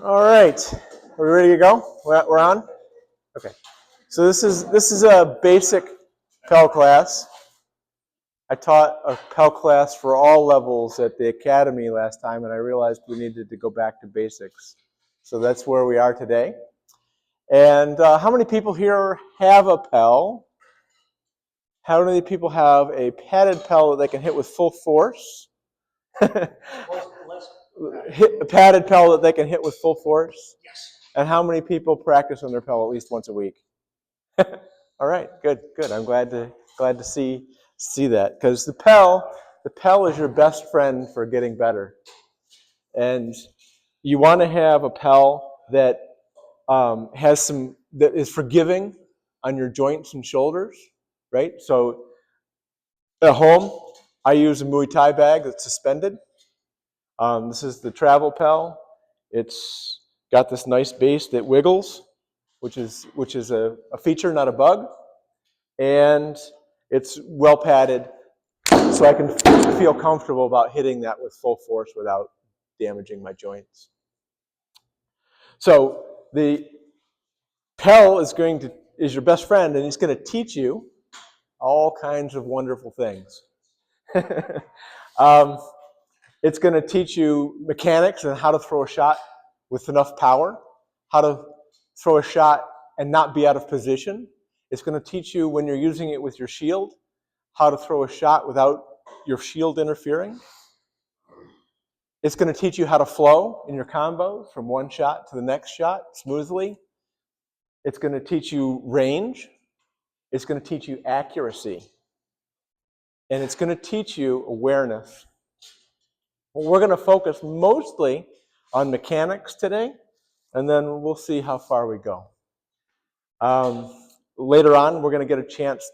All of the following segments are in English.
All right, are we ready to go? We're on? Okay. So this is a basic Pell class. I taught a Pell class for all levels at the academy last time, and I realized we needed to go back to basics. So that's where we are today. And how many people here have a Pell? How many people have a padded Pell that they can hit with full force? A padded Pell that they can hit with full force? Yes. And how many people practice on their Pell at least once a week? All right, good. I'm glad to see that, because the Pell is your best friend for getting better, and you want to have a Pell that that is forgiving on your joints and shoulders, right? So at home, I use a Muay Thai bag that's suspended. This is the travel Pell. It's got this nice base that wiggles, which is a feature, not a bug. And it's well padded, so I can feel comfortable about hitting that with full force without damaging my joints. So the Pell is your best friend, and he's going to teach you all kinds of wonderful things. It's going to teach you mechanics and how to throw a shot with enough power, how to throw a shot and not be out of position. It's going to teach you, when you're using it with your shield, how to throw a shot without your shield interfering. It's going to teach you how to flow in your combos from one shot to the next shot smoothly. It's going to teach you range. It's going to teach you accuracy. And it's going to teach you awareness. Well, we're going to focus mostly on mechanics today, and then we'll see how far we go. Later on, we're going to get a chance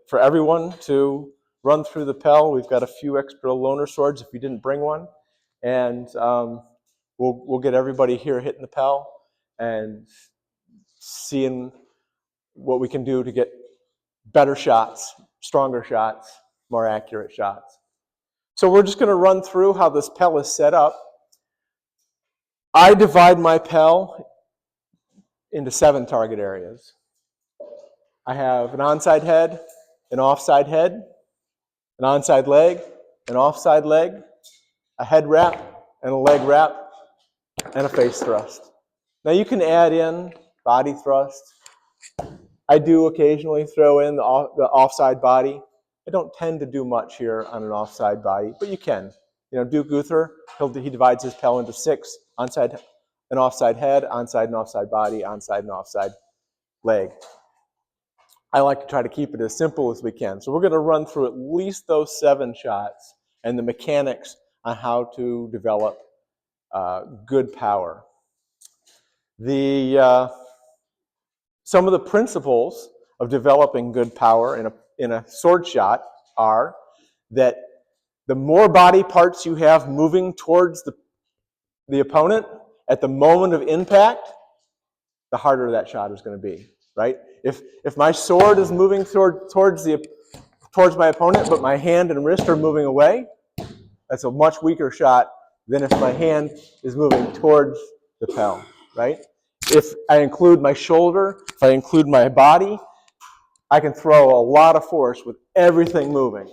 for everyone to run through the Pell. We've got a few extra loaner swords if you didn't bring one, and we'll get everybody here hitting the Pell and seeing what we can do to get better shots, stronger shots, more accurate shots. So we're just going to run through how this Pell is set up. I divide my Pell into 7 target areas. I have an onside head, an offside head, an onside leg, an offside leg, a head wrap, and a leg wrap, and a face thrust. Now you can add in body thrust. I do occasionally throw in the offside body. I don't tend to do much here on an offside body, but you can. You know, Duke Uther, he divides his Pell into 6, onside and offside head, onside and offside body, onside and offside leg. I like to try to keep it as simple as we can. So we're going to run through at least those 7 shots and the mechanics on how to develop good power. Some of the principles of developing good power in a sword shot are that the more body parts you have moving towards the opponent at the moment of impact, the harder that shot is going to be, right? If my sword is moving towards my opponent, but my hand and wrist are moving away, that's a much weaker shot than if my hand is moving towards the Pell, right? If I include my shoulder, if I include my body, I can throw a lot of force with everything moving.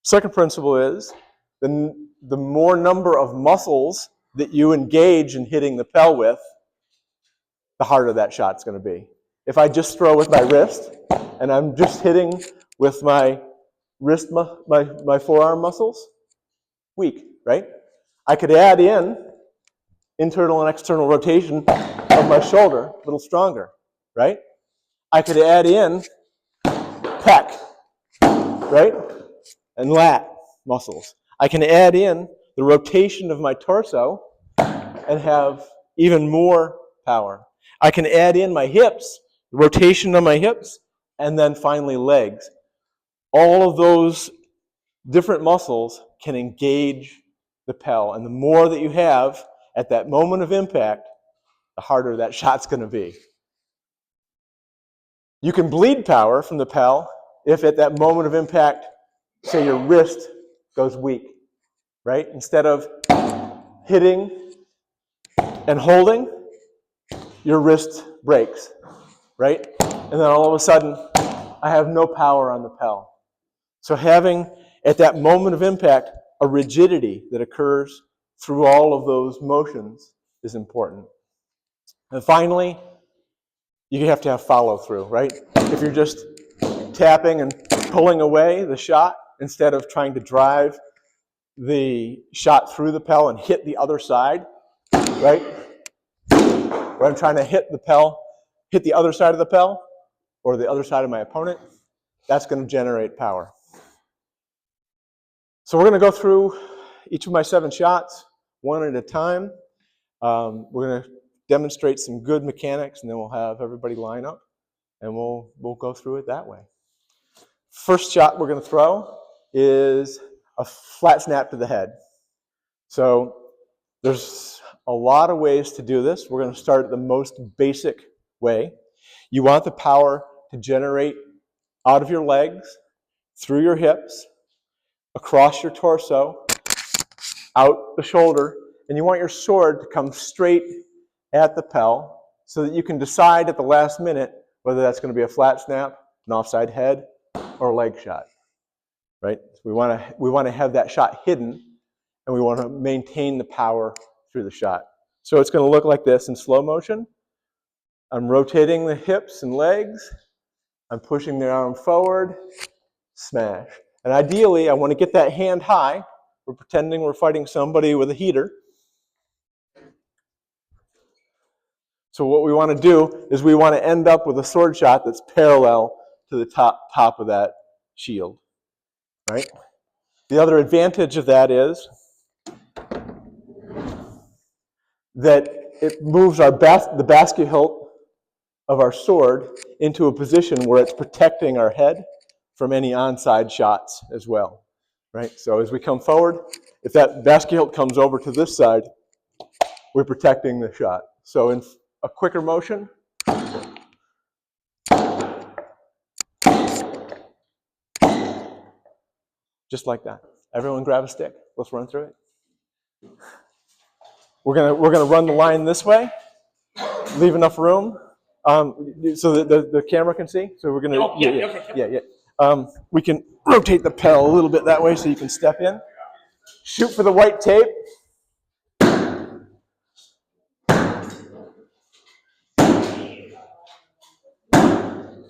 Second principle is the more number of muscles that you engage in hitting the Pell with, the harder that shot's going to be. If I just throw with my wrist and I'm just hitting with my wrist, my forearm muscles, weak, right? I could add in internal and external rotation of my shoulder, a little stronger, right? I could add in pec, right? And lat muscles. I can add in the rotation of my torso and have even more power. I can add in my hips, the rotation of my hips, and then finally legs. All of those different muscles can engage the Pell, and the more that you have at that moment of impact, the harder that shot's going to be. You can bleed power from the Pell if at that moment of impact, say your wrist goes weak, right? Instead of hitting and holding, your wrist breaks, right? And then all of a sudden, I have no power on the Pell. So having, at that moment of impact, a rigidity that occurs through all of those motions is important. And finally, you have to have follow-through, right? If you're just tapping and pulling away the shot instead of trying to drive the shot through the Pell and hit the other side, right? Where I'm trying to hit the other side of the Pell or the other side of my opponent, that's going to generate power. So we're going to go through each of my 7 shots, one at a time. We're going to demonstrate some good mechanics, and then we'll have everybody line up, and we'll go through it that way. First shot we're going to throw is a flat snap to the head. So there's a lot of ways to do this. We're going to start the most basic way. You want the power to generate out of your legs, through your hips, across your torso, out the shoulder, and you want your sword to come straight at the Pell so that you can decide at the last minute whether that's going to be a flat snap, an offside head, or a leg shot, right? We want to have that shot hidden, and we want to maintain the power through the shot. So it's going to look like this in slow motion. I'm rotating the hips and legs. I'm pushing the arm forward, smash. And ideally, I want to get that hand high. We're pretending we're fighting somebody with a heater. So what we want to do is we want to end up with a sword shot that's parallel to the top of that shield, right? The other advantage of that is that it moves the basket hilt of our sword into a position where it's protecting our head from any onside shots as well, right? So as we come forward, if that basket hilt comes over to this side, we're protecting the shot. So in a quicker motion, just like that. Everyone grab a stick. Let's run through it. We're gonna run the line this way. Leave enough room so that the camera can see. So we're gonna we can rotate the Pell a little bit that way so you can step in. Shoot for the white tape.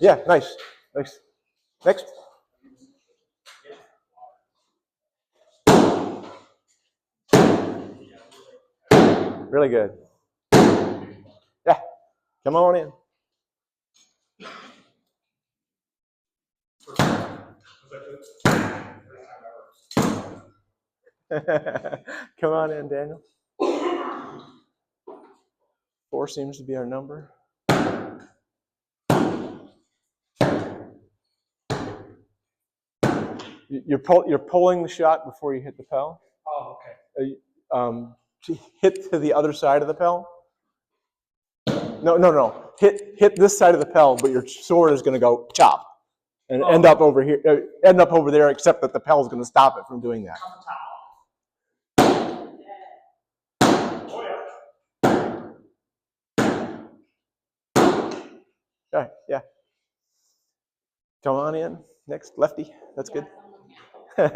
Yeah, nice. Next. Really good. Yeah, come on in. Come on in, Daniel. 4 seems to be our number. You're pulling the shot before you hit the Pell. Oh, okay. Hit to the other side of the Pell. No. Hit this side of the Pell, but your sword is going to go chop and end up over here. End up over there, except that the Pell is going to stop it from doing that. Okay, yeah. Come on in. Next, lefty. That's good. Yep.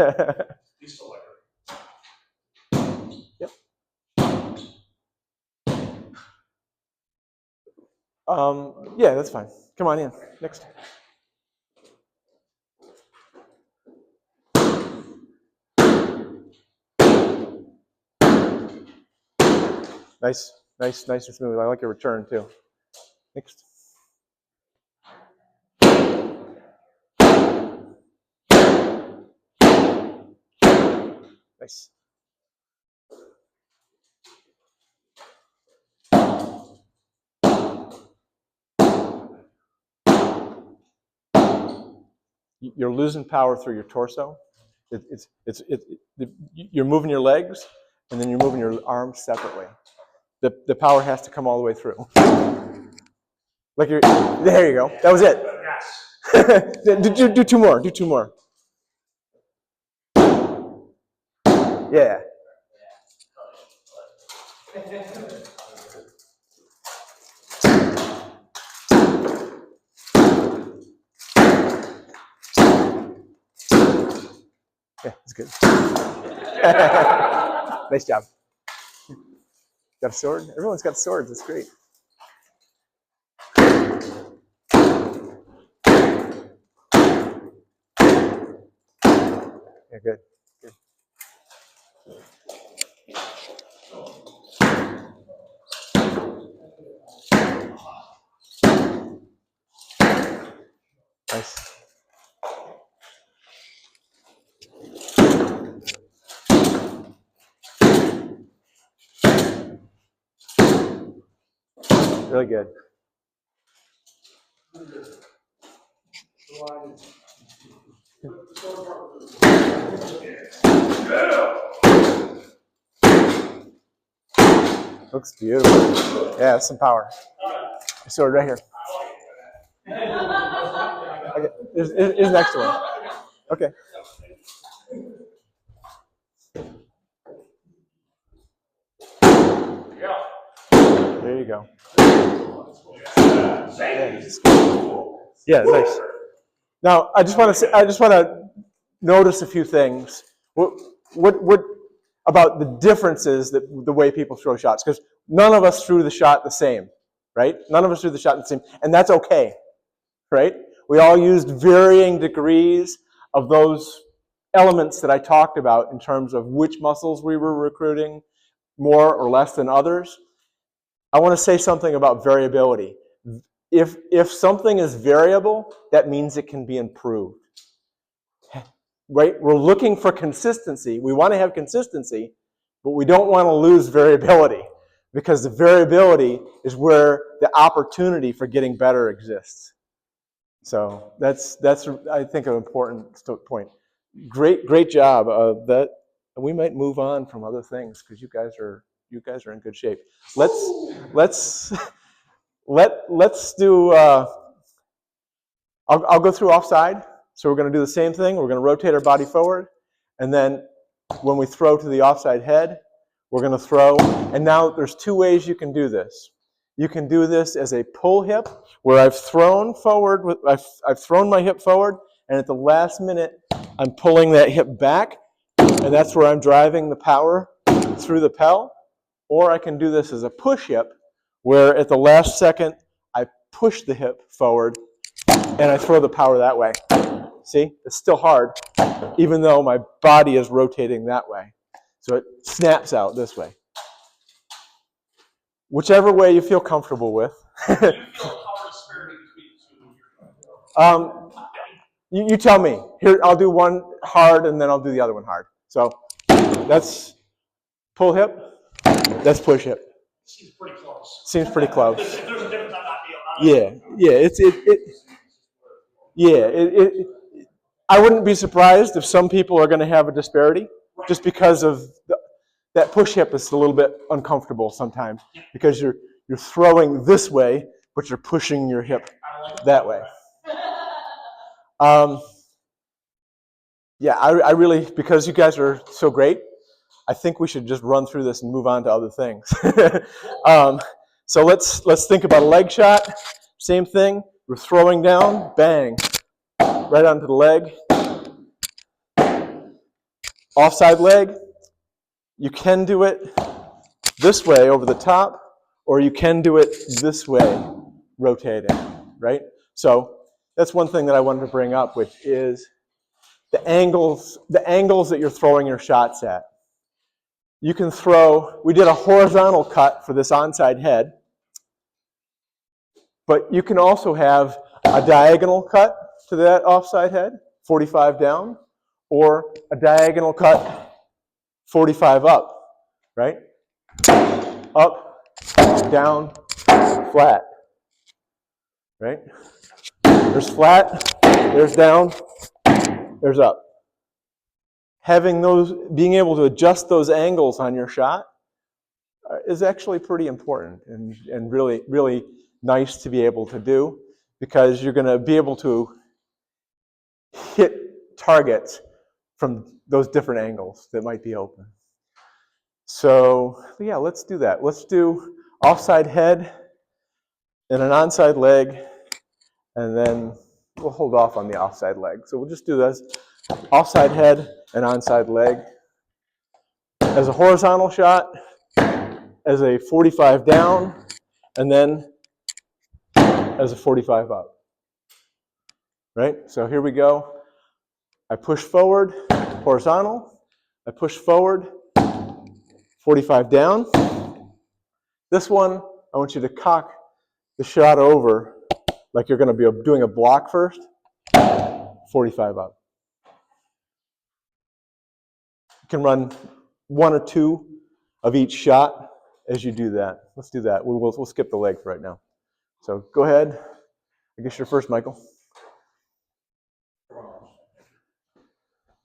Yeah, that's fine. Come on in. Next. Nice and smooth. I like your return too. Next. Nice. You're losing power through your torso. You're moving your legs, and then you're moving your arms separately. The power has to come all the way through. Like there you go. That was it. Yes. do 2 more. Do 2 more. Yeah. Yeah, that's good. Nice job. Got a sword? Everyone's got swords. That's great. Yeah, good. Good. Nice. Really good. Looks beautiful. Yeah, that's some power. Sword right here. Okay, here's the next one. Okay. There you go. Yeah, nice. Now, I just want to notice a few things. What about the differences that the way people throw shots? Because none of us threw the shot the same, right? None of us threw the shot the same, and that's okay, right? We all used varying degrees of those elements that I talked about in terms of which muscles we were recruiting more or less than others. I want to say something about variability. If something is variable, that means it can be improved. Right? We're looking for consistency. We want to have consistency, but we don't want to lose variability because the variability is where the opportunity for getting better exists. So that's I think an important point. Great job. That we might move on from other things because you guys are in good shape. Let's do. I'll go through offside. So we're going to do the same thing. We're going to rotate our body forward, and then when we throw to the offside head, we're going to throw. And now there's two ways you can do this. You can do this as a pull hip, where I've thrown forward. I've thrown my hip forward, and at the last minute, I'm pulling that hip back, and that's where I'm driving the power through the Pell. Or I can do this as a push hip, where at the last second, I push the hip forward, and I throw the power that way. See, it's still hard, even though my body is rotating that way. So it snaps out this way. Whichever way you feel comfortable with. You tell me. Here, I'll do one hard, and then I'll do the other one hard. So that's pull hip. That's push hip. Seems pretty close. Seems pretty close. There's a difference. I wouldn't be surprised if some people are going to have a disparity, just because of that push hip is a little bit uncomfortable sometimes because you're throwing this way, but you're pushing your hip that way. I really, because you guys are so great, I think we should just run through this and move on to other things. So let's think about a leg shot. Same thing. We're throwing down, bang, right onto the leg. Offside leg. You can do it this way over the top, or you can do it this way, rotating, right? So that's one thing that I wanted to bring up, which is the angles that you're throwing your shots at. You can throw, we did a horizontal cut for this onside head, but you can also have a diagonal cut to that offside head, 45 down, or a diagonal cut, 45 up, right? Up, down, flat, right? There's flat, there's down, there's up. Having those, being able to adjust those angles on your shot is actually pretty important and really, really nice to be able to do, because you're going to be able to hit targets from those different angles that might be open. So yeah, let's do that. Let's do offside head and an onside leg, and then we'll hold off on the offside leg. So we'll just do this. offside head and onside leg. As a horizontal shot, as a 45 down, and then as a 45 up. Right? So here we go. I push forward, horizontal. I push forward, 45 down. This one, I want you to cock the shot over like you're going to be doing a block first, 45 up. You can run one or two of each shot as you do that. Let's do that. We'll skip the legs right now. So go ahead. I guess you're first, Michael.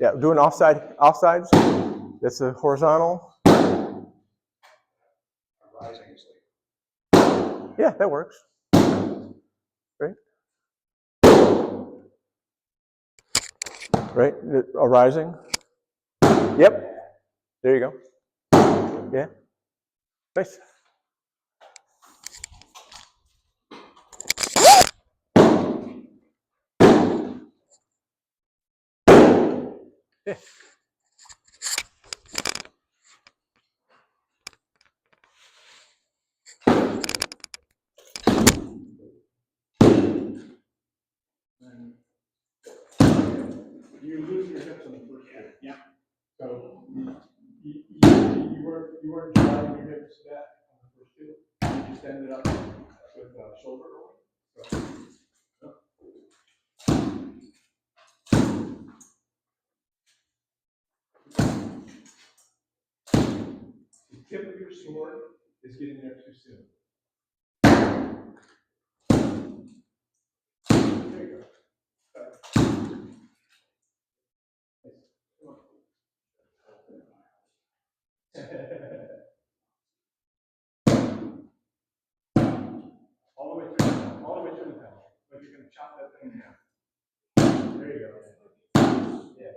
Yeah, doing offsides. That's a horizontal. Yeah, that works. Right? Right? A rising. Yep. There you go. Yeah. Nice. Yeah. You lose your hips on the first hit. Yeah. So you weren't driving your hips back on the first two. You just ended up with shoulder rolling. So, the tip of your sword is getting there too soon. There you go. All the way through the pedal. Like you're going to chop that thing in half. There you go. Yeah.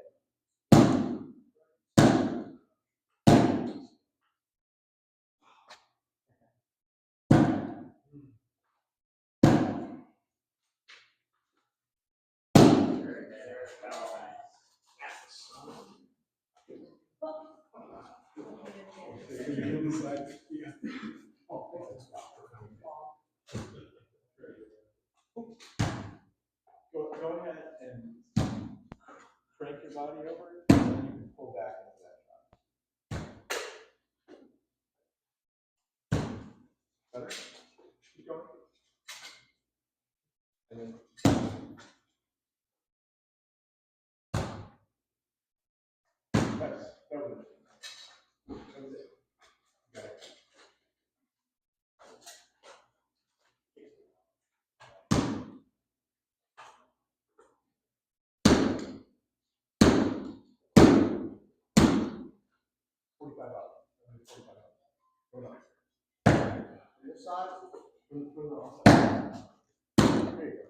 Go ahead and crank your body over, and then you can pull back into that shot. Better? Keep going. And then that was it. That was it. Got it. $45. $45. Go down. This side, from the outside. There you go.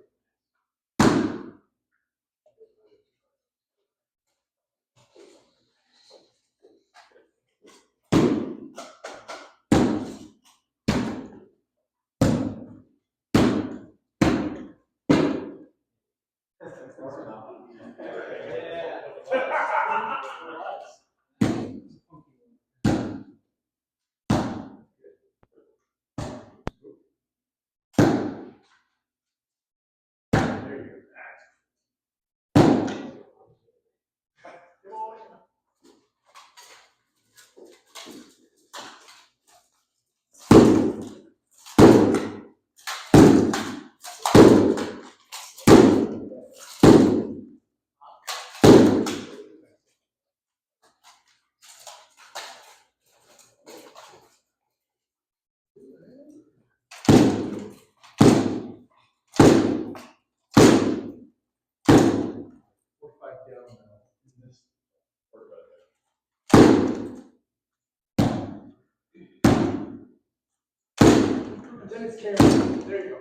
Down in this part and then it's carrying. There you go.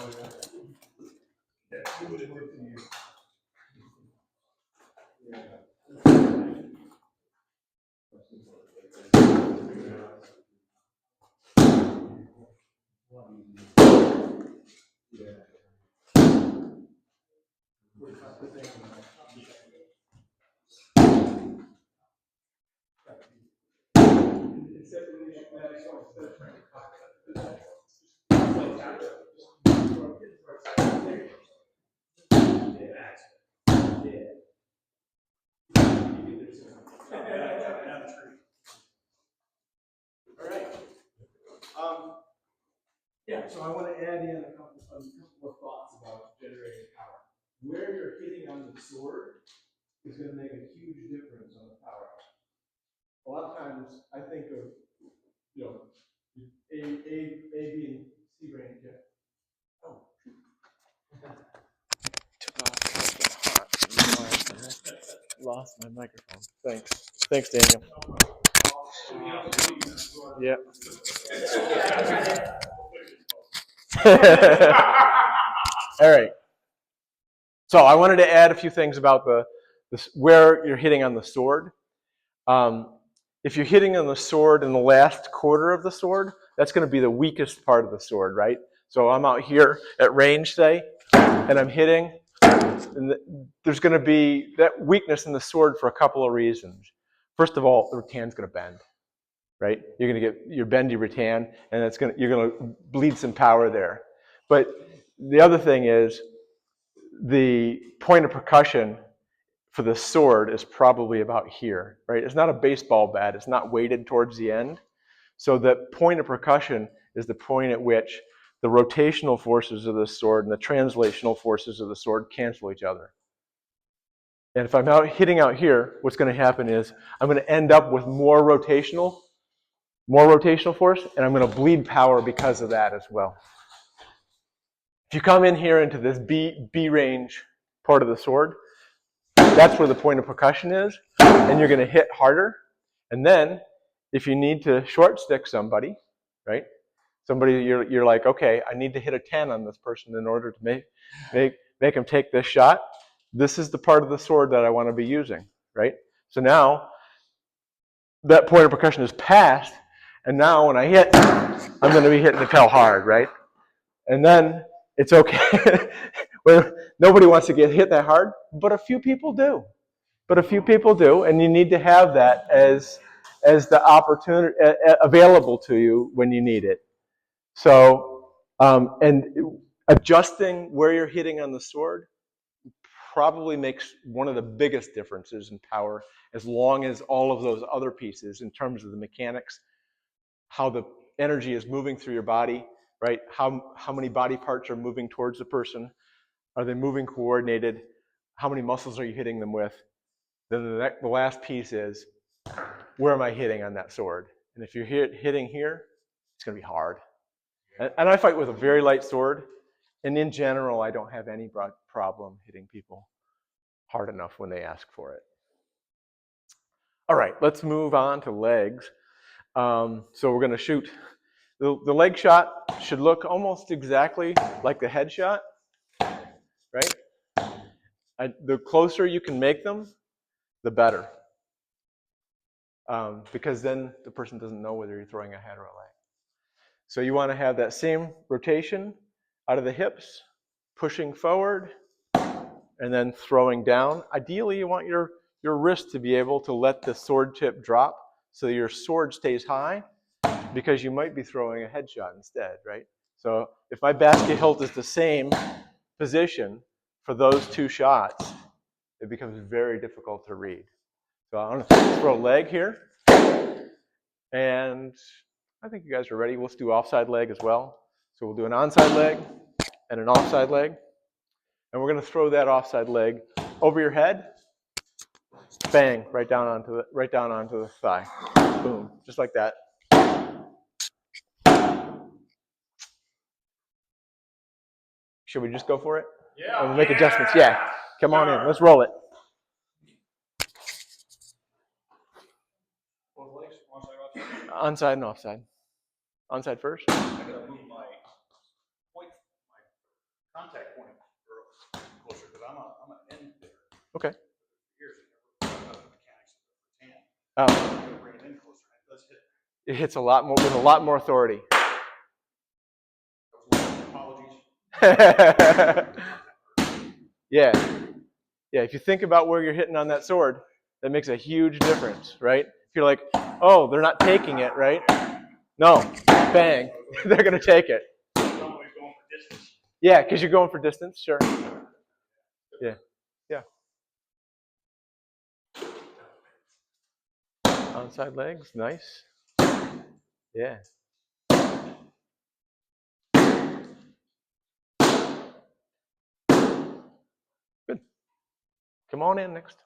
All right. Yeah, so I want to add in a couple of thoughts about generating power. Where you're hitting on the sword is going to make a huge difference on the power. A lot of times I think of, A, B, and C range. Yeah. Oh. Lost my microphone. Thanks. Thanks, Daniel. Yeah. All right. So I wanted to add a few things about where you're hitting on the sword. If you're hitting on the sword in the last quarter of the sword, that's going to be the weakest part of the sword, right? So I'm out here at range, say, and I'm hitting. And there's going to be that weakness in the sword for a couple of reasons. First of all, the rattan's going to bend, right? You're going to get your bendy rattan, and you're going to bleed some power there. But the other thing is the point of percussion for the sword is probably about here, right? It's not a baseball bat. It's not weighted towards the end. So the point of percussion is the point at which the rotational forces of the sword and the translational forces of the sword cancel each other. And if I'm hitting out here, what's going to happen is I'm going to end up with more rotational force, and I'm going to bleed power because of that as well. If you come in here into this B range part of the sword, that's where the point of percussion is, and you're going to hit harder. And then, if you need to short stick somebody, right? Somebody you're like, okay, I need to hit a 10 on this person in order to make him take this shot. This is the part of the sword that I want to be using, right? So now that point of percussion is passed, and now when I hit, I'm going to be hitting the Pell hard, right? And then it's okay. Well, nobody wants to get hit that hard, but a few people do. And you need to have that as the opportunity available to you when you need it. So, and adjusting where you're hitting on the sword probably makes one of the biggest differences in power, as long as all of those other pieces, in terms of the mechanics, how the energy is moving through your body, right? How many body parts are moving towards the person? Are they moving coordinated? How many muscles are you hitting them with? Then the last piece is, where am I hitting on that sword? And if you're hitting here, it's going to be hard. And I fight with a very light sword, and in general, I don't have any problem hitting people hard enough when they ask for it. All right, let's move on to legs. So we're going to shoot. The leg shot should look almost exactly like the head shot, right? The closer you can make them, the better. Because then the person doesn't know whether you're throwing a head or a leg. So you want to have that same rotation out of the hips, pushing forward, and then throwing down. Ideally, you want your wrist to be able to let the sword tip drop so your sword stays high, because you might be throwing a headshot instead, right? So if my basket hilt is the same position for those two shots, it becomes very difficult to read. So I'm going to throw a leg here. And I think you guys are ready. Let's do offside leg as well. So we'll do an onside leg and an offside leg. And we're going to throw that offside leg over your head. Bang, right down onto the thigh. Boom, just like that. Should we just go for it? Yeah. Or we'll make adjustments. Yeah. Come on in. Let's roll it. Onside and offside. Onside first. I gotta move my point. contact point closer because I'm an end there. Okay. Here's the mechanics of the tan. Oh. Bring it in closer. It does hit. It hits a lot more with a lot more authority. Apologies. Yeah. Yeah, if you think about where you're hitting on that sword, that makes a huge difference, right? If you're like, oh, they're not taking it, right? No, bang, they're going to take it. Always going for distance. Yeah, because you're going for distance, sure. Yeah, yeah. Onside legs, nice. Yeah. Good. Come on in next.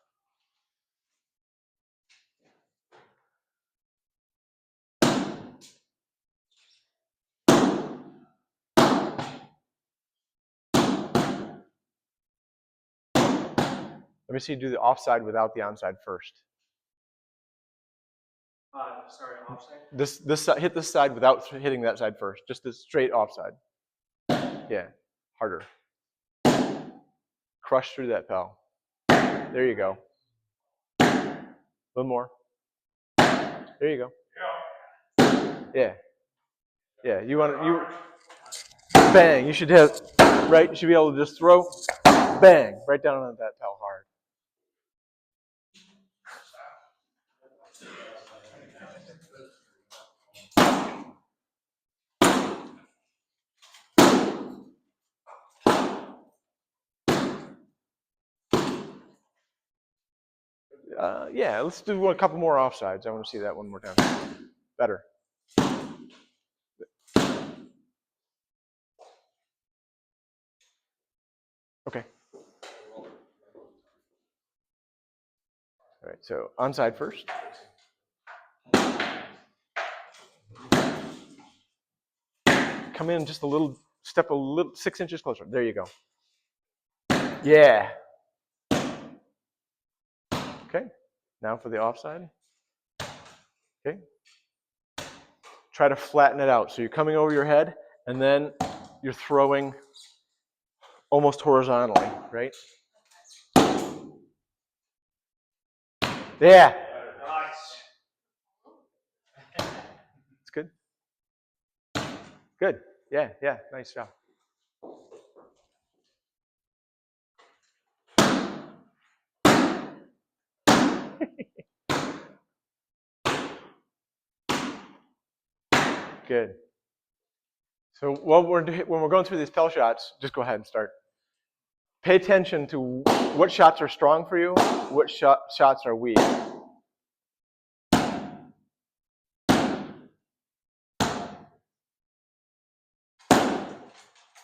Let me see you do the offside without the onside first. Sorry, offside. This hit this side without hitting that side first. Just the straight offside. Yeah, harder. Crush through that Pell. There you go. A little more. There you go. Yeah. Yeah. You want you bang. You should hit right. You should be able to just throw bang right down on that Pell hard. Yeah, let's do a couple more offsides. I want to see that one more time. Better. Okay. All right, so onside first. Come in just a little, step a little, 6 inches closer. There you go. Yeah. Okay, now for the offside. Okay. Try to flatten it out. So you're coming over your head, and then you're throwing almost horizontally, right? Yeah. Nice. It's good. Good. Yeah, yeah, nice job. Good. So when we're going through these Pell shots, just go ahead and start. Pay attention to what shots are strong for you, what shots are weak.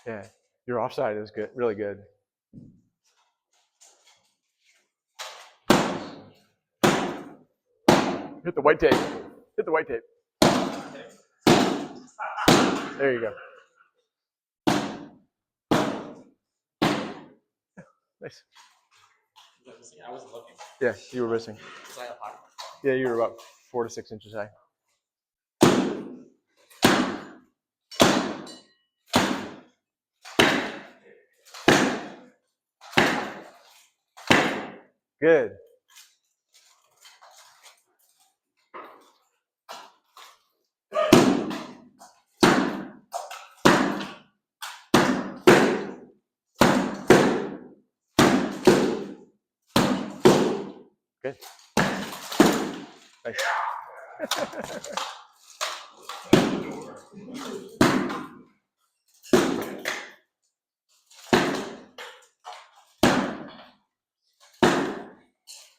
Yeah, your offside is good, really good. Hit the white tape. Hit the white tape. There you go. Nice. I wasn't looking. Yeah, you were missing. Was I up high? Yeah, you were about 4 to 6 inches high. Good. Good. Nice.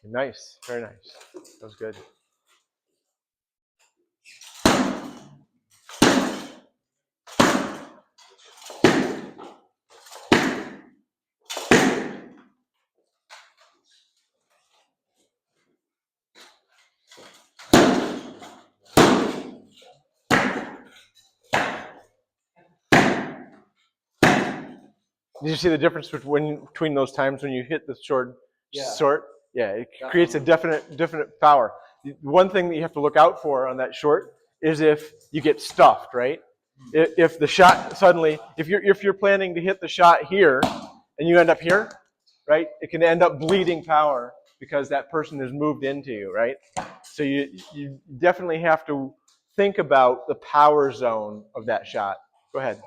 Nice. Very nice. That was good. Did you see the difference between those times when you hit the short? Yeah, it creates a definite power. One thing that you have to look out for on that short is if you get stuffed, right? If the shot suddenly, if you're planning to hit the shot here and you end up here, right? It can end up bleeding power because that person has moved into you, right? So you definitely have to think about the power zone of that shot. Go ahead.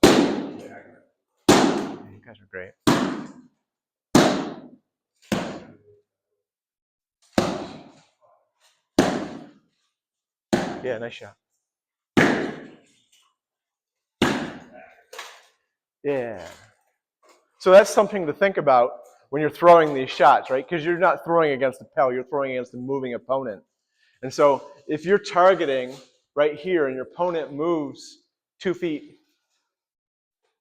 You guys are great. Yeah, nice shot. Yeah. So that's something to think about when you're throwing these shots, right? Because you're not throwing against the Pell, you're throwing against a moving opponent. And so if you're targeting right here and your opponent moves 2 feet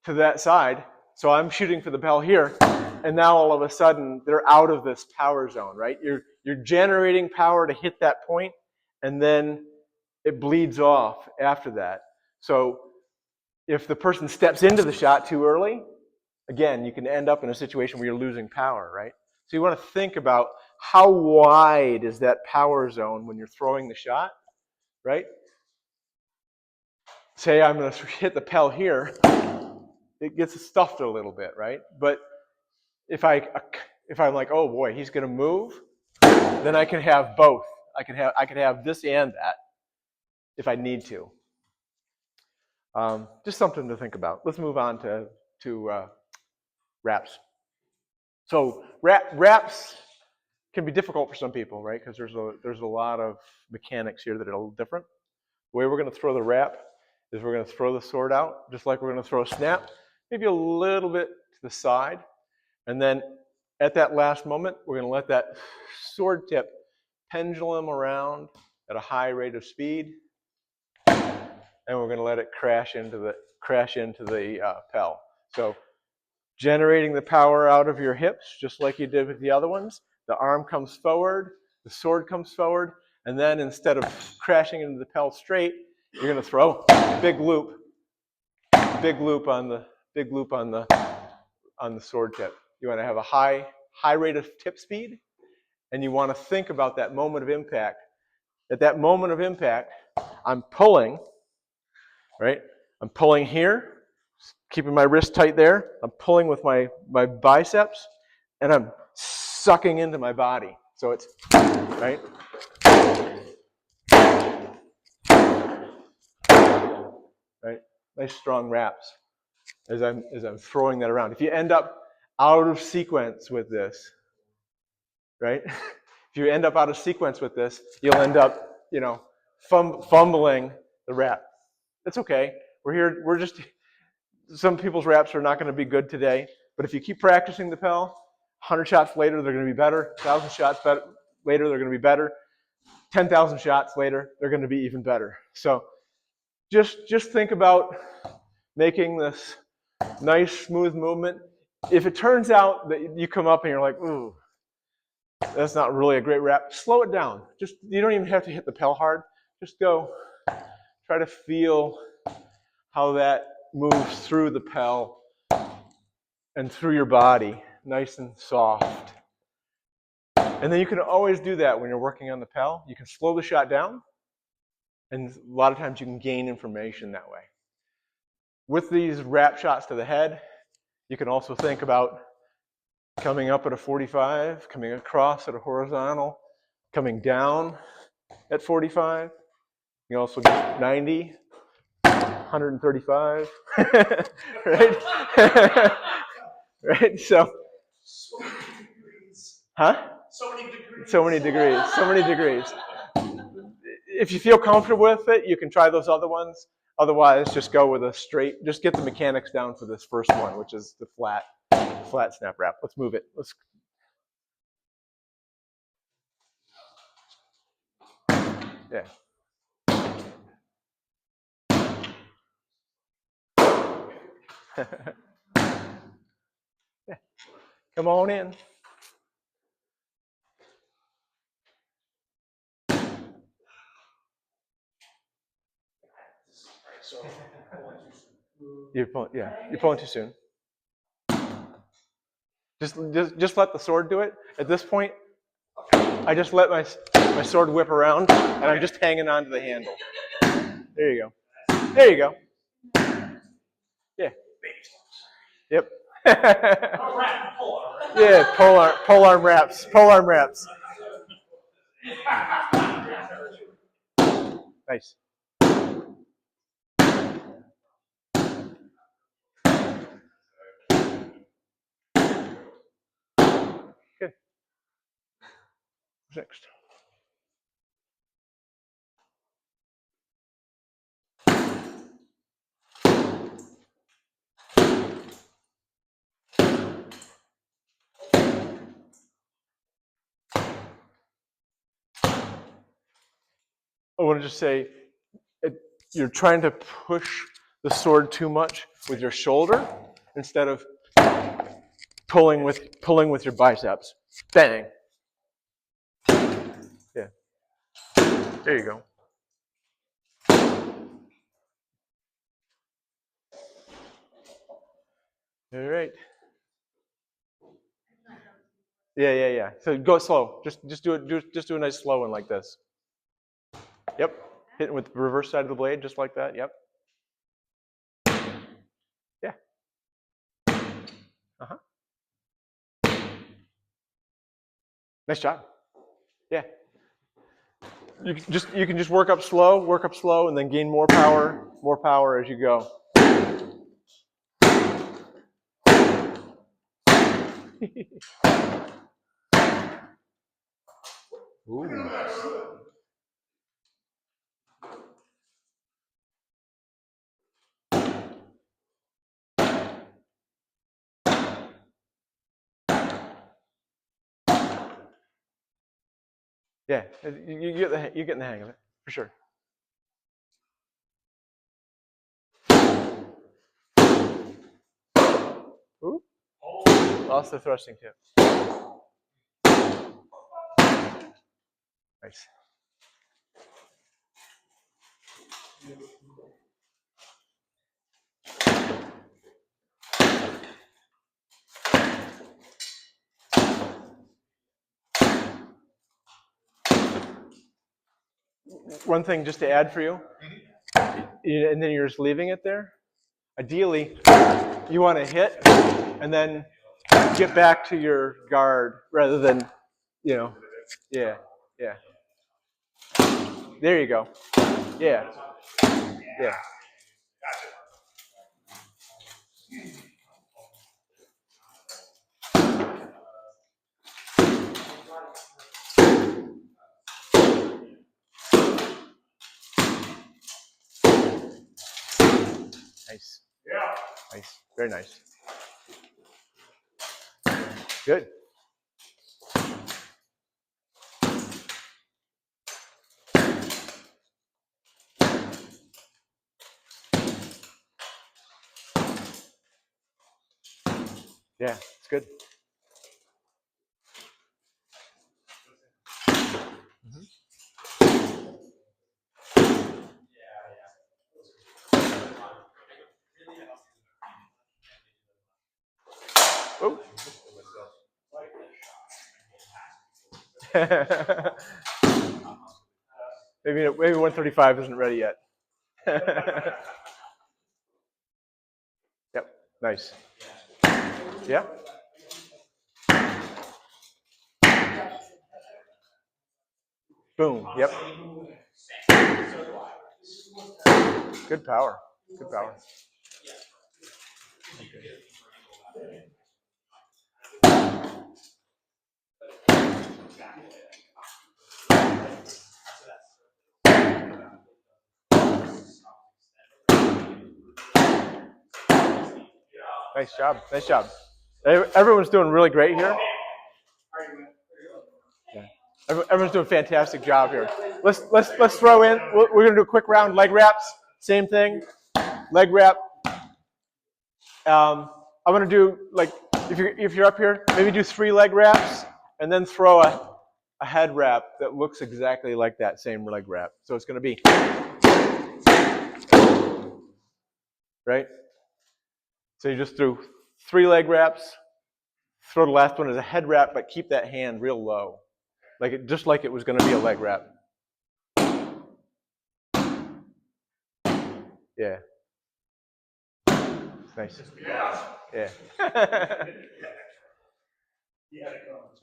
to that side, so I'm shooting for the Pell here, and now all of a sudden they're out of this power zone, right? You're generating power to hit that point, and then it bleeds off after that. So if the person steps into the shot too early, again, you can end up in a situation where you're losing power, right? So you want to think about how wide is that power zone when you're throwing the shot, right? Say I'm going to hit the Pell here, it gets stuffed a little bit, right? But if I'm like, oh boy, he's going to move, then I can have both. I can have this and that if I need to. Just something to think about. Let's move on to wraps. So wraps can be difficult for some people, right? Because there's a lot of mechanics here that are a little different. The way we're going to throw the wrap is we're going to throw the sword out, just like we're going to throw a snap, maybe a little bit to the side. And then at that last moment, we're going to let that sword tip pendulum around at a high rate of speed. And we're going to let it crash into the Pell. So generating the power out of your hips, just like you did with the other ones. The arm comes forward, the sword comes forward, and then instead of crashing into the Pell straight, you're going to throw a big loop on the sword tip. You want to have a high rate of tip speed, and you want to think about that moment of impact. At that moment of impact, I'm pulling, right? I'm pulling here, keeping my wrist tight there. I'm pulling with my biceps, and I'm sucking into my body. So it's, right? Right? Nice strong wraps as I'm throwing that around. If you end up out of sequence with this, right? If you end up out of sequence with this, you'll end up, fumbling the wrap. That's okay. Some people's wraps are not going to be good today, but if you keep practicing the Pell, 100 shots later, they're going to be better. 1,000 shots later, they're going to be better. 10,000 shots later, they're going to be even better. So just think about making this nice, smooth movement. If it turns out that you come up and you're like, ooh, that's not really a great wrap, slow it down. You don't even have to hit the Pell hard. Just go, try to feel how that moves through the Pell and through your body, nice and soft. And then you can always do that when you're working on the Pell. You can slow the shot down, and a lot of times you can gain information that way. With these wrap shots to the head, you can also think about coming up at a 45, coming across at a horizontal, coming down at 45. You can also do 90, 135, right? Right? So many degrees. huh? So many degrees. So many degrees. So many degrees. If you feel comfortable with it, you can try those other ones. Otherwise, just go with a straight. Just get the mechanics down for this first one, which is the flat snap wrap. Let's move it. Yeah. Yeah. Come on in. You're pulling too soon. Just let the sword do it. At this point, I just let my sword whip around, and I'm just hanging onto the handle. There you go. There you go. Yeah. Yep. Yeah, pole arm wraps. Pole arm wraps. Nice. Good. What's next? I want to just say, you're trying to push the sword too much with your shoulder instead of pulling with your biceps. Bang. Yeah. There you go. All right. Yeah. So go slow. Just do it. Just do a nice slow one like this. Yep. Hitting with the reverse side of the blade, just like that. Yep. Yeah. Uh-huh. Nice job. Yeah. You can just work up slow, and then gain more power as you go. Ooh. Yeah, you're getting the hang of it for sure. Ooh. Lost the thrusting tip. Nice. One thing just to add for you, and then you're just leaving it there. Ideally, you want to hit and then get back to your guard rather than, yeah. There you go. Yeah. Nice. Nice. Very nice. Good. Yeah, it's good. Oh. maybe 135 isn't ready yet. Yep. Nice. Yeah. Boom. Yep. Good power. Good power. Nice job. Nice job. Everyone's doing really great here. Yeah. Everyone's doing a fantastic job here. Let's throw in. We're gonna do a quick round leg wraps. Same thing. Leg wrap. I'm gonna do, like, if you're up here, maybe do 3 leg wraps and then throw a head wrap that looks exactly like that same leg wrap. So it's gonna be right. So you just do 3 leg wraps. Throw the last one as a head wrap, but keep that hand real low. just like it was going to be a leg wrap. Yeah. Nice. Yeah. Yeah. Yeah, it comes.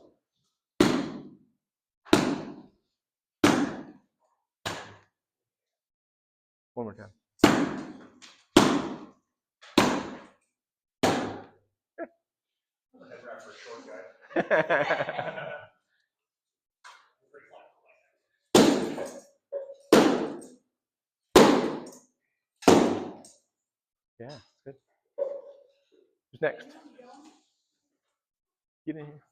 One more time. Head wrap for a short guy. Yeah, good. Who's next? Get in here.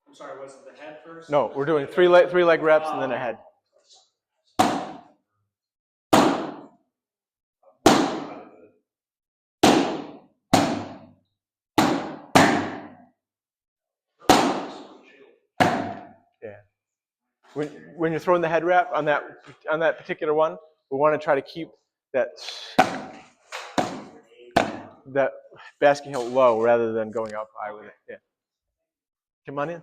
I'm sorry, was it the head first? No, we're doing three leg reps and then a head. Yeah. When you're throwing the head wrap on that particular one, we want to try to keep that basket heel low rather than going up high with it. Yeah. Come on in.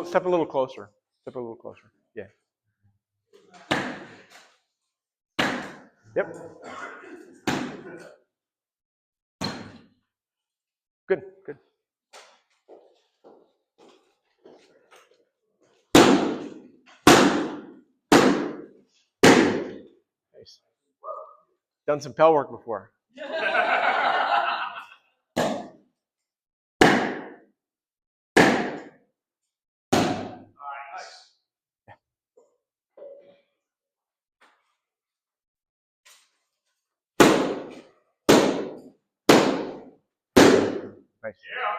Step a little closer. Step a little closer. Yeah. Yep. Good. Good. Nice. Done some Pell work before. Nice. Yeah.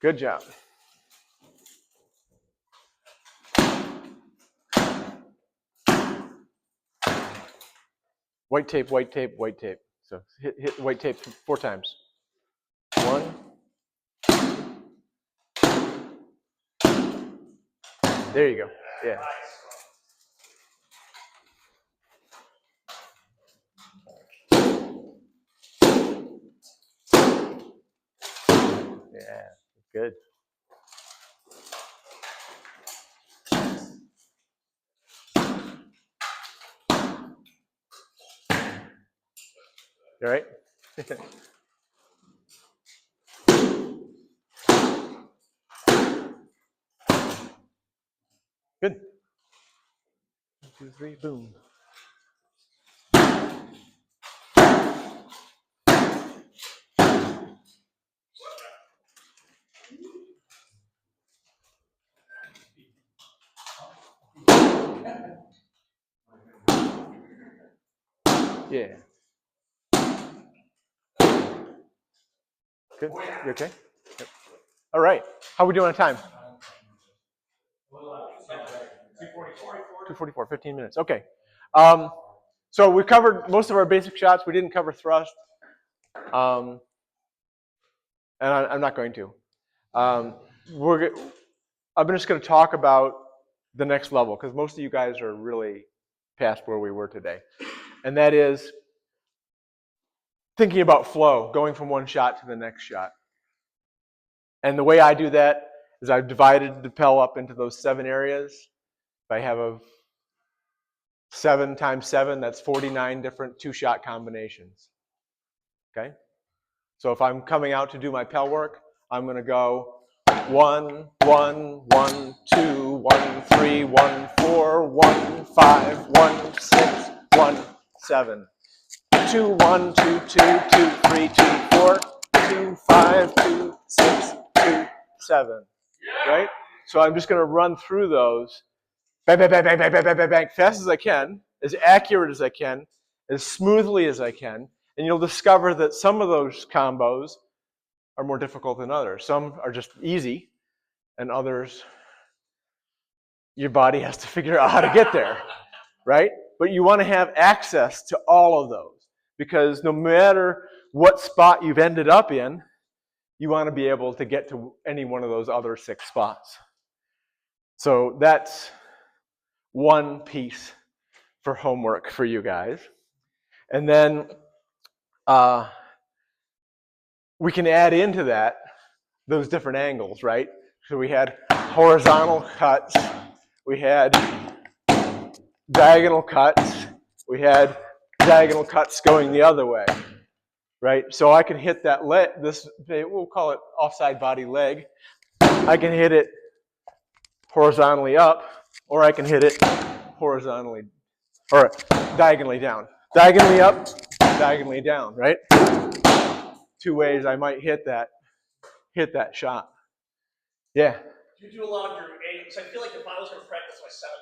Good job. White tape, white tape, white tape. So hit white tape 4 times. 1. There you go. Yeah. Yeah. Good. You all right? Good. 1, 2, 3, boom. Yeah. Good. You okay? Yep. All right. How are we doing on time? 2:44. 15 minutes. Okay. So we covered most of our basic shots. We didn't cover thrust. And I'm not going to. I'm just going to talk about the next level because most of you guys are really past where we were today. And that is thinking about flow, going from one shot to the next shot. And the way I do that is I've divided the Pell up into those 7 areas. If I have a 7 times 7, that's 49 different 2-shot combinations. Okay? So if I'm coming out to do my Pell work, I'm going to go 1, 1, 1, 2, 1, 3, 1, 4, 1, 5, 1, 6, 1, 7. 2, 1, 2, 2, 2, 3, 2, 4, 2, 5, 2, 6, 2, 7. Right? So I'm just going to run through those, bang, bang, bang, bang, bang, bang, bang, bang, bang, fast as I can, as accurate as I can, as smoothly as I can, and you'll discover that some of those combos are more difficult than others. Some are just easy, and others, your body has to figure out how to get there, right? But you want to have access to all of those because no matter what spot you've ended up in, you want to be able to get to any one of those other 6 spots. So that's one piece for homework for you guys. And then we can add into that those different angles, right? So we had horizontal cuts, we had diagonal cuts, we had diagonal cuts going the other way, right? So I can hit that leg, we'll call it offside body leg. I can hit it horizontally up, or I can hit it horizontally, or diagonally down. Diagonally up, diagonally down, right? Two ways I might hit that shot. Yeah. Do you do a lot of your angles? I feel like if I was going to practice my seven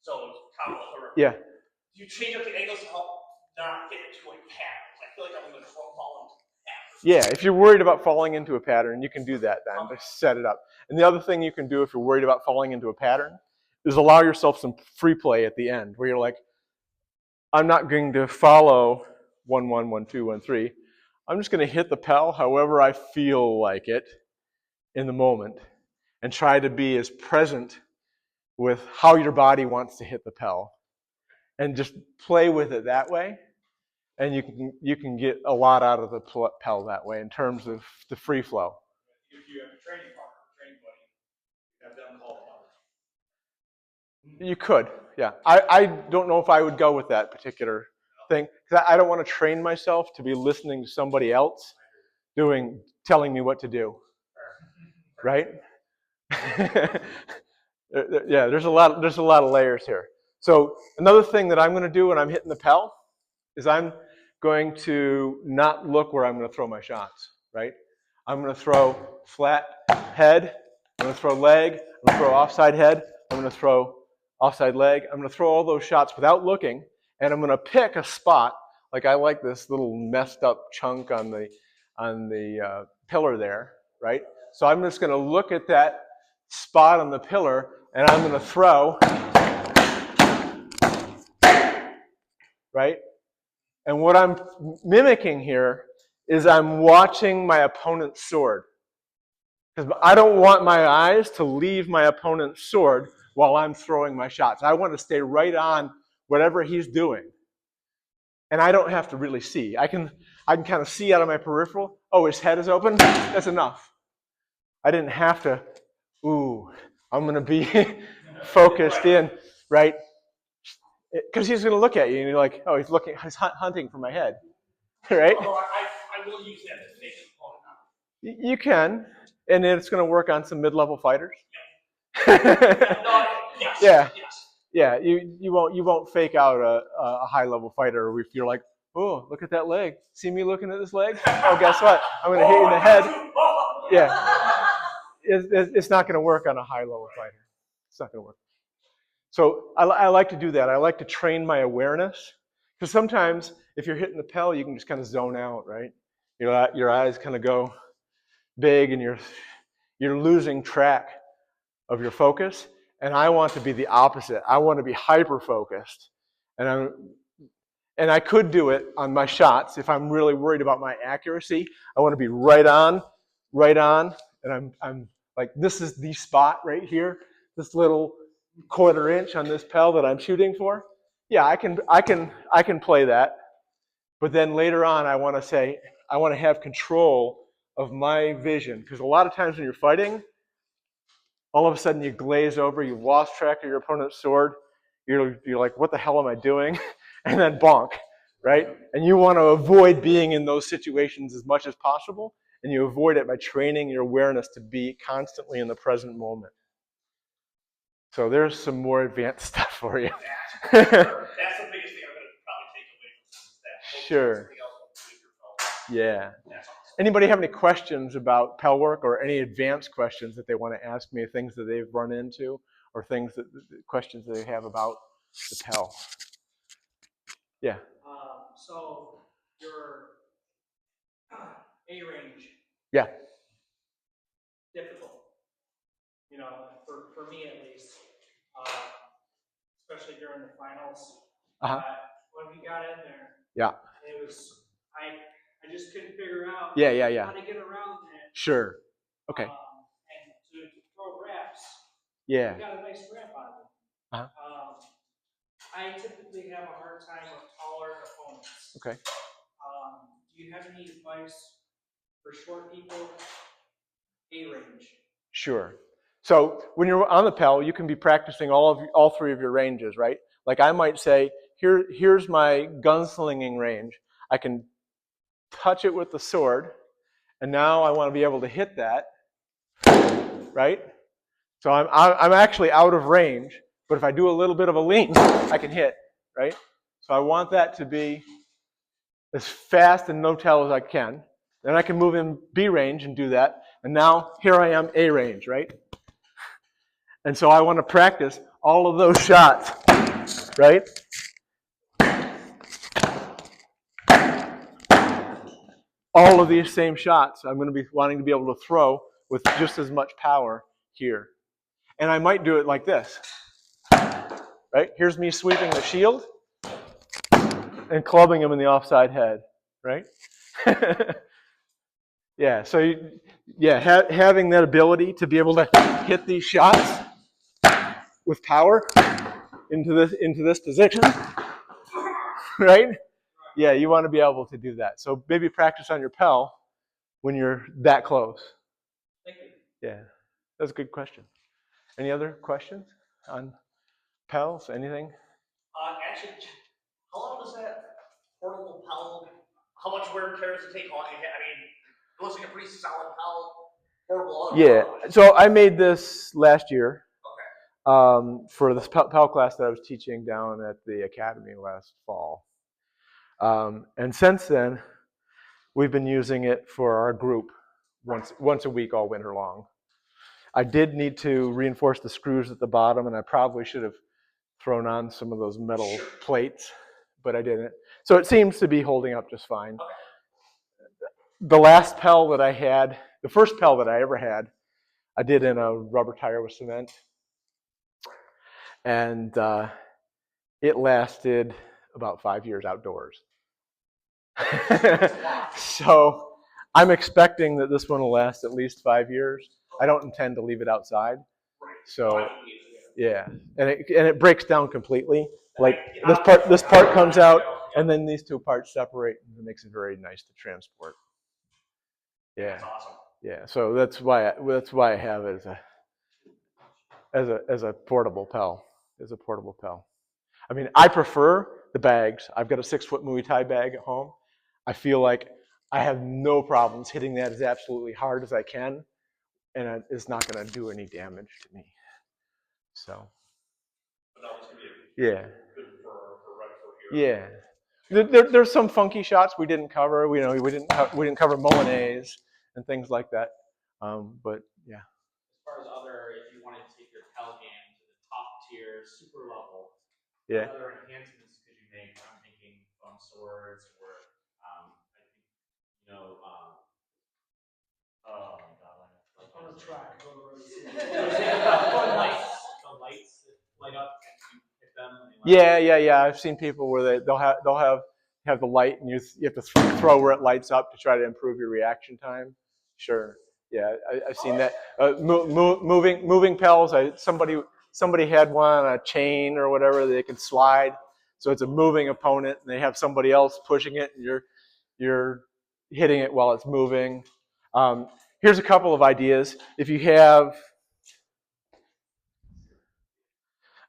zone combo, Yeah. do you change up the angles to help not get into a pattern? I feel like I'm going to fall into patterns. Yeah, if you're worried about falling into a pattern, you can do that then. Just set it up. And the other thing you can do if you're worried about falling into a pattern is allow yourself some free play at the end where you're like, I'm not going to follow 1, 1, 1, 2, 1, 3. I'm just going to hit the Pell however I feel like it in the moment and try to be as present with how your body wants to hit the Pell and just play with it that way. And you can get a lot out of the Pell that way in terms of the free flow. If you have a training partner, training buddy, you have them call it. You could, yeah. I don't know if I would go with that particular thing because I don't want to train myself to be listening to somebody else telling me what to do, right? Yeah, there's a lot of layers here. So another thing that I'm going to do when I'm hitting the Pell is I'm going to not look where I'm going to throw my shots, right? I'm going to throw flat head, I'm going to throw leg, I'm going to throw offside head, I'm going to throw offside leg. I'm going to throw all those shots without looking, and I'm going to pick a spot. Like I like this little messed up chunk on the pillar there, right? So I'm just going to look at that spot on the pillar, and I'm going to throw, right? And what I'm mimicking here is I'm watching my opponent's sword. Because I don't want my eyes to leave my opponent's sword while I'm throwing my shots. I want to stay right on whatever he's doing. And I don't have to really see. I can kind of see out of my peripheral. Oh, his head is open? That's enough. I didn't have to, I'm going to be focused in, right? Because he's going to look at you and you're like, oh, he's hunting for my head, right? Although I will use that to fake an opponent out. You can, and it's going to work on some mid-level fighters. Yes. Yeah. Yes. Yeah, you won't fake out a high-level fighter if you're like, oh, look at that leg. See me looking at this leg? Oh, guess what? I'm going to hit you in the head. Yeah. It's not going to work on a high-level fighter. It's not going to work. So I like to do that. I like to train my awareness. Because sometimes if you're hitting the Pell, you can just kind of zone out, right? Your eyes kind of go big and you're losing track of your focus. And I want to be the opposite. I want to be hyper-focused. And I could do it on my shots if I'm really worried about my accuracy. I want to be right on, and I'm like, this is the spot right here, this little 1/4 inch on this Pell that I'm shooting for. Yeah, I can play that. But then later on, I want to have control of my vision. Because a lot of times when you're fighting, all of a sudden you glaze over, you've lost track of your opponent's sword, you're like, what the hell am I doing? And then bonk, right? And you want to avoid being in those situations as much as possible, and you avoid it by training your awareness to be constantly in the present moment. So there's some more advanced stuff for you. That's the biggest thing I'm going to probably take away from this. That Sure. Yeah. Anybody have any questions about Pell work or any advanced questions that they want to ask me, things that they've run into or questions that they have about the Pell? Yeah. So your A range, Yeah. difficult. You know, for me at least, especially during the finals. Uh-huh. When we got in there, Yeah. it was I just couldn't figure out Yeah. how to get around that. Sure. Okay. And to throw wraps, Yeah. we got a nice wrap out of it. Uh-huh. I typically have a hard time with taller opponents. Okay. do you have any advice for short people? A range. Sure. So when you're on the Pell, you can be practicing all three of your ranges, right? Like I might say, here's my gunslinging range. I can touch it with the sword, and now I want to be able to hit that, right? So I'm actually out of range, but if I do a little bit of a lean, I can hit, right? So I want that to be as fast and no-tell as I can. Then I can move in B range and do that. And now here I am A range, right? And so I want to practice all of those shots, right? All of these same shots I'm going to be wanting to be able to throw with just as much power here. And I might do it like this, right? Here's me sweeping the shield and clubbing him in the offside head, right? Yeah, so having that ability to be able to hit these shots with power into this position, right? Yeah, you want to be able to do that. So maybe practice on your Pell when you're that close. Thank you. Yeah, that's a good question. Any other questions on Pells? Anything? Actually, how long does that portable Pell, how much wear and tear does it take? I mean, it looks like a pretty solid Pell portable. Yeah, so I made this last year. Okay. For this Pell class that I was teaching down at the academy last fall. And since then, we've been using it for our group once a week all winter long. I did need to reinforce the screws at the bottom, and I probably should have thrown on some of those metal plates, but I didn't. So it seems to be holding up just fine. Okay. The last Pell that I had, the first Pell that I ever had, I did in a rubber tire with cement. And it lasted about 5 years outdoors. So I'm expecting that this one will last at least 5 years. I don't intend to leave it outside. So yeah, and it breaks down completely. Like this part comes out, and then these two parts separate, and it makes it very nice to transport. Yeah, That's awesome. yeah. So that's why I have it as a portable Pell. As a portable Pell. I mean, I prefer the bags. I've got a 6-foot Muay Thai bag at home. I feel like I have no problems hitting that as absolutely hard as I can, and it's not going to do any damage to me. So, yeah, yeah. There's some funky shots we didn't cover. We didn't cover Molinese and things like that. But yeah. As far as if you wanted to take your Pell game to the top tier, super level, Yeah. what other enhancements could you make? I'm thinking foam swords, or I think oh my god, On the track, go to the road. the lights that light up and you hit them. Yeah. I've seen people where they'll have the light, and you have to throw where it lights up to try to improve your reaction time. Sure. Yeah, I've seen that. Moving Pells. Somebody had one on a chain or whatever they can slide, so it's a moving opponent, and they have somebody else pushing it, and you're hitting it while it's moving. Here's a couple of ideas. If you have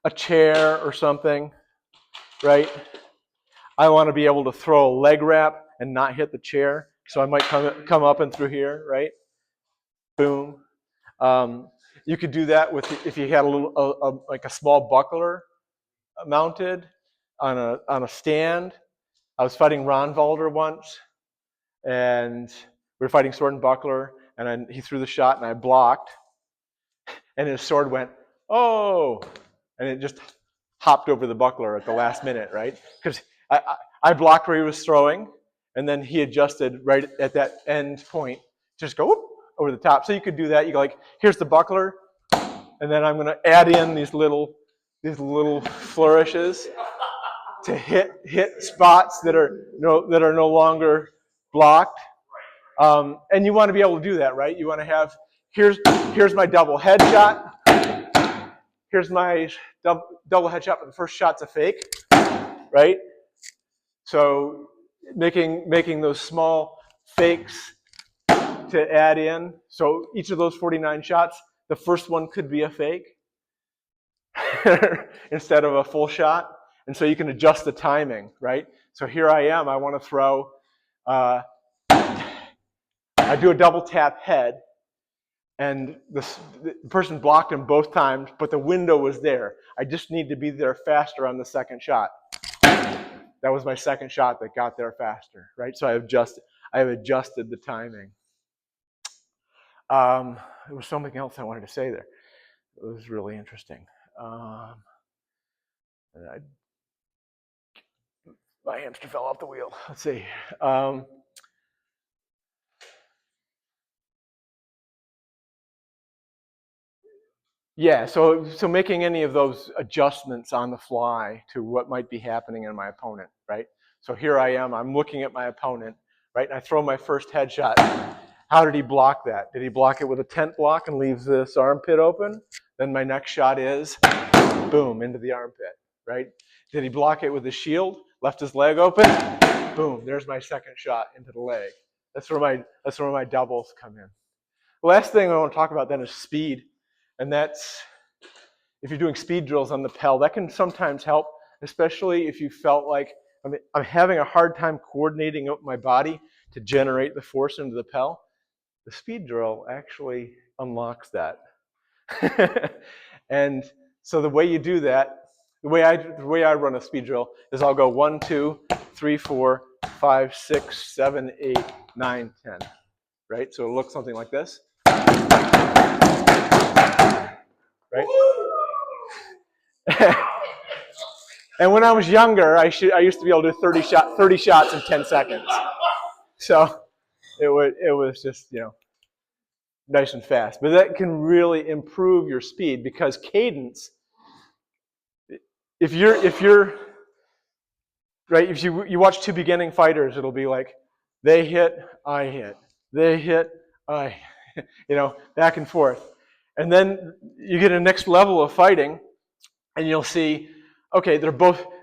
a chair or something, right? I want to be able to throw a leg wrap and not hit the chair, so I might come up and through here, right? Boom. You could do that if you had like a small buckler mounted on a stand. I was fighting Ron Valder once, and we were fighting sword and buckler, and he threw the shot, and I blocked, and his sword went, oh, and it just hopped over the buckler at the last minute, right? Because I blocked where he was throwing, and then he adjusted right at that end point, just go whoop, over the top. So you could do that. You go like, here's the buckler, and then I'm going to add in these little flourishes to hit spots that are no longer blocked. And you want to be able to do that, right? You want to have here's my double headshot. Here's my double headshot, but the first shot's a fake, right? So making those small fakes to add in. So each of those 49 shots, the first one could be a fake instead of a full shot. And so you can adjust the timing, right? So here I am, I want to throw, I do a double tap head, and the person blocked him both times, but the window was there. I just need to be there faster on the second shot. That was my second shot that got there faster, right? So I have adjusted the timing. There was something else I wanted to say there. It was really interesting. My hamster fell off the wheel. Let's see. Yeah, so making any of those adjustments on the fly to what might be happening in my opponent, right? So here I am, I'm looking at my opponent, right? And I throw my first headshot. How did he block that? Did he block it with a tent block and leaves this armpit open? Then my next shot is, boom, into the armpit, right? Did he block it with a shield? Left his leg open? Boom, there's my second shot into the leg. That's where my doubles come in. The last thing I want to talk about then is speed. And that's, if you're doing speed drills on the Pell, that can sometimes help, especially if you felt like I'm having a hard time coordinating my body to generate the force into the Pell. The speed drill actually unlocks that. And so the way you do that, the way I run a speed drill is I'll go 1, 2, 3, 4, 5, 6, 7, 8, 9, 10. Right? So it'll look something like this. Right? And when I was younger, I used to be able to do 30 shots in 10 seconds. So it was just, nice and fast. But that can really improve your speed because cadence, if you watch two beginning fighters, it'll be like they hit, I hit, they hit, I, back and forth. And then you get a next level of fighting, and you'll see, okay,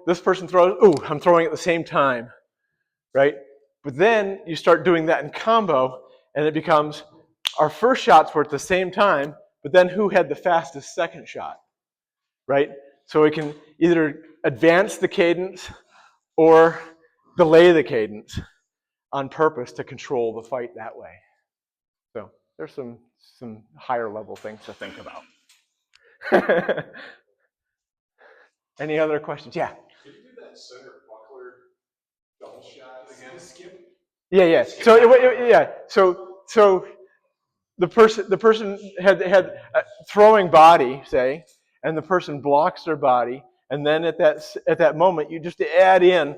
this person throws, ooh, I'm throwing at the same time, right? But then you start doing that in combo, and it becomes, our first shots were at the same time, but then who had the fastest second shot, right? So we can either advance the cadence or delay the cadence on purpose to control the fight that way. So there's some higher level things to think about. Any other questions? Yeah. Can you do that center buckler double shot again? Skip. Yeah. So the person had throwing body, say, and the person blocks their body, and then at that moment you just add in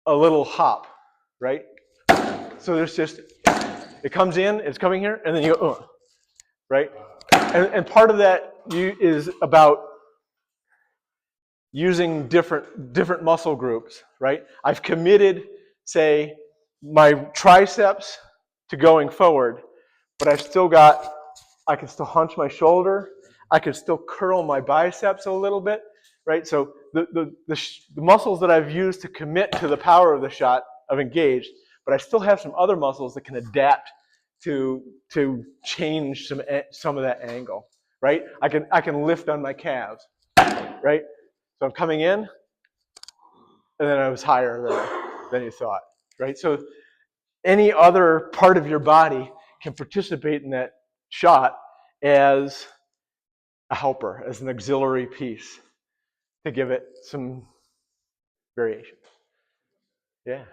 a little hop, right? So there's just, it comes in, it's coming here, and then you go, right? And part of that is about using different muscle groups, right? I've committed, say, my triceps to going forward, but I can still hunch my shoulder, I can still curl my biceps a little bit, right? So the muscles that I've used to commit to the power of the shot, I've engaged, but I still have some other muscles that can adapt to change some of that angle, right? I can lift on my calves, right? So I'm coming in, and then I was higher than you thought, right? So any other part of your body can participate in that shot as a helper, as an auxiliary piece to give it some variation. Yeah.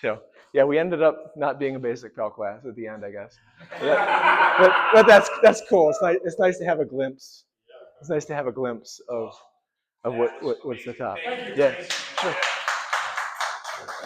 So, yeah, we ended up not being a basic Pell class at the end, I guess. But that's cool. It's nice to have a glimpse. It's nice to have a glimpse of what's the top. Yeah. Sure.